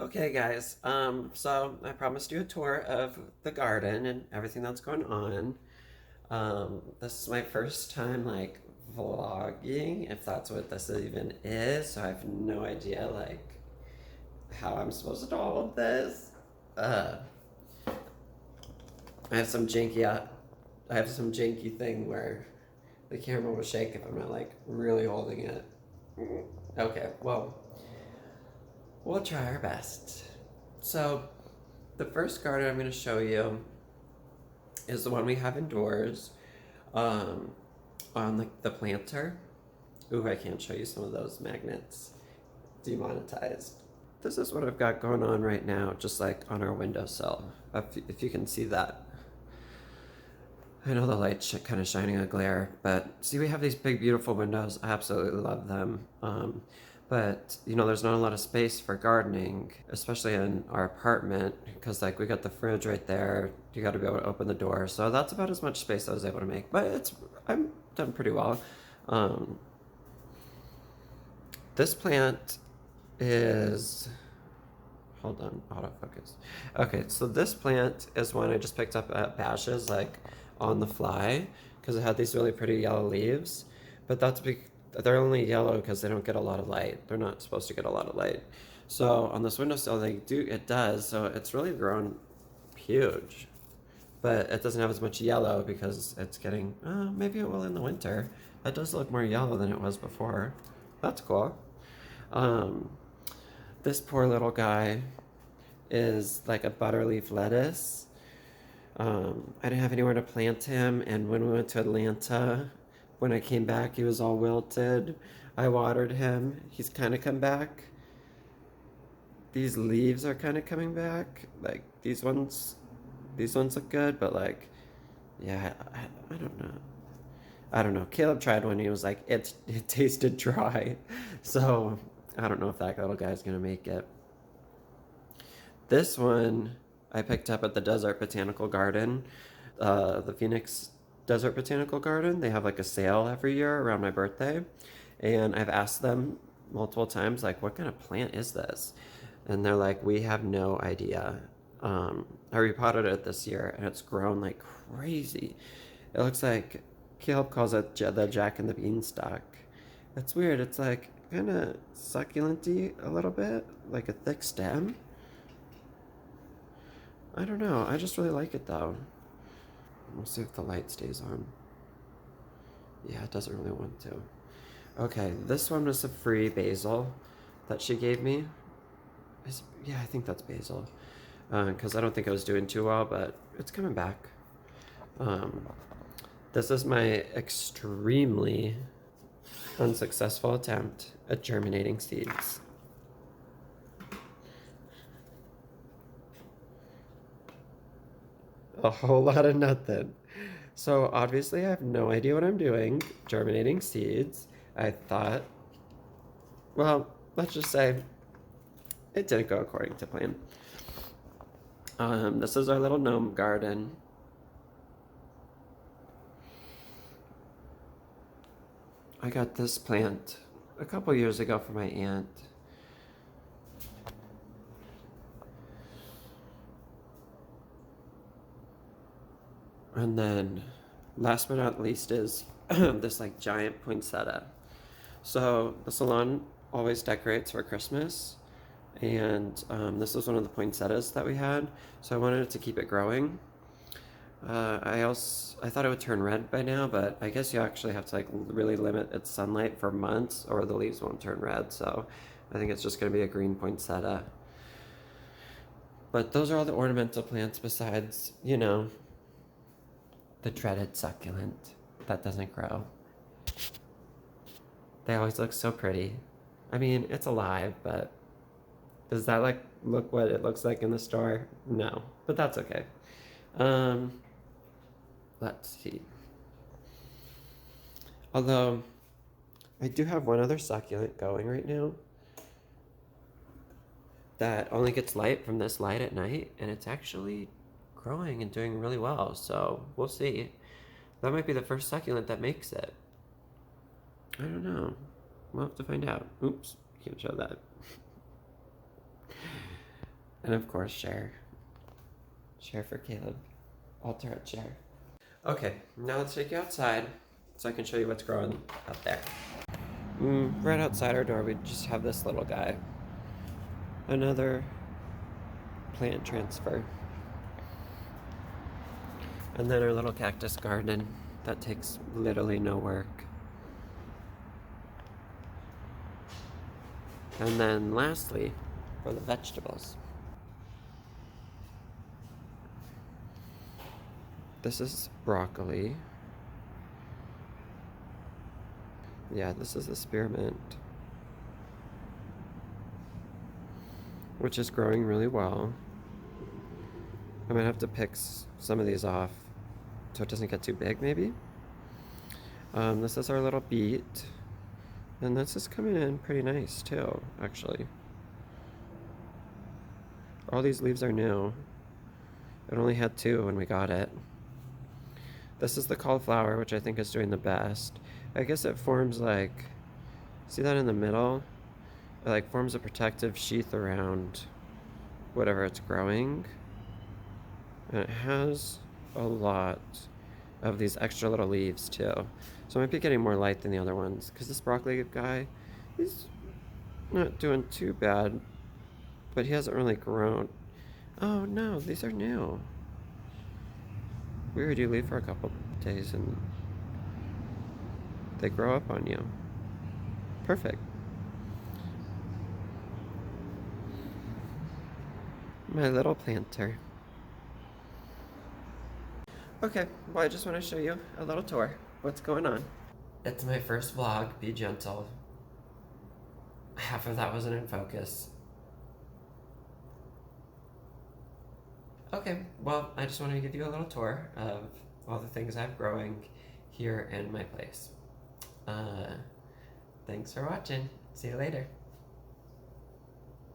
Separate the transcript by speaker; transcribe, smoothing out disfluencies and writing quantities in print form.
Speaker 1: Okay, guys. So I promised you a tour of the garden and everything that's going on. This is my first time like vlogging, if that's what this even is. So I have no idea like how I'm supposed to do all of this. Uh, I have some janky, I have some janky thing where the camera will shake if I'm not like really holding it. Okay, well, we'll try our best. So the first garden I'm going to show you is the one we have indoors um, on the planter. Ooh, I can't show you some of those magnets. Demonetized. This is what I've got going on right now, just like on our windowsill, if you can see that. I know the light's kind of shining a glare, but see, we have these big, beautiful windows. I absolutely love them. But you know, there's not a lot of space for gardening, especially in our apartment, because like we got the fridge right there. You got to be able to open the door, so that's about as much space I was able to make. But I'm done pretty well. Um, this plant is, hold on, autofocus. Okay, so this plant is one I just picked up at Bash's, like on the fly, because it had these really pretty yellow leaves. But they're only yellow because they don't get a lot of light. They're not supposed to get a lot of light. So on this windowsill, it does. So it's really grown huge, but it doesn't have as much yellow because it's getting. Maybe it will in the winter. It does look more yellow than it was before. That's cool. Um, this poor little guy is like a butterleaf lettuce. I didn't have anywhere to plant him, and when we went to Atlanta, when I came back, he was all wilted. I watered him. He's kind of come back. These leaves are kind of coming back. Like these ones look good, but like, yeah, I don't know. I don't know. Caleb tried one. He was like, it tasted dry. So I don't know if that little guy's gonna make it. This one I picked up at the Desert Botanical Garden, the Phoenix Desert Botanical Garden. They have like a sale every year around my birthday, and I've asked them multiple times, like, what kind of plant is this? And they're like, we have no idea. I repotted it this year, and it's grown like crazy. It looks like Caleb calls it the Jack and the Beanstalk. It's weird. It's like kind of succulent-y a little bit, like a thick stem. I don't know. I just really like it though. We'll see if the light stays on. Yeah, it doesn't really want to. Okay, this one was a free basil that she gave me. Yeah, I think that's basil. Because I don't think I was doing too well, but it's coming back. Um, this is my extremely unsuccessful attempt at germinating seeds. A whole lot of nothing. So obviously I have no idea what I'm doing, germinating seeds. I thought, well, let's just say it didn't go according to plan. This is our little gnome garden. I got this plant a couple years ago from my aunt. And then last but not least is this like giant poinsettia. So the salon always decorates for Christmas, and this was one of the poinsettias that we had. So I wanted to keep it growing. I thought it would turn red by now, but I guess you actually have to like really limit its sunlight for months, or the leaves won't turn red. So I think it's just gonna be a green poinsettia. But those are all the ornamental plants besides, you know, the dreaded succulent that doesn't grow. They always look so pretty. I mean, it's alive, but does that like look what it looks like in the store? No, but that's okay. Um, let's see. Although I do have one other succulent going right now that only gets light from this light at night, and it's actually growing and doing really well. So we'll see. That might be the first succulent that makes it. I don't know. We'll have to find out. Oops, can't show that. And of course, share. Share for Caleb. Alt-right share. Okay, now let's take you outside so I can show you what's growing out there. Right outside our door, we just have this little guy. Another plant transfer. And then our little cactus garden that takes literally no work. And then lastly, for the vegetables. This is broccoli. Yeah, this is the spearmint, which is growing really well. I might have to pick some of these off so it doesn't get too big, maybe. This is our little beet, and this is coming in pretty nice too, actually. All these leaves are new. It only had 2 when we got it. This is the cauliflower, which I think is doing the best. I guess it forms like, see that in the middle? It like forms a protective sheath around whatever it's growing. And it has a lot of these extra little leaves too. So I might be getting more light than the other ones, because this broccoli guy, he's not doing too bad, but he hasn't really grown. Oh no, these are new. Weird, you leave for a couple days and they grow up on you. Perfect. My little planter. Okay, well I just want to show you a little tour. What's going on? It's my first vlog, be gentle. Half of that wasn't in focus. Okay, well, I just wanted to give you a little tour of all the things I have growing here in my place. Thanks for watching. See you later.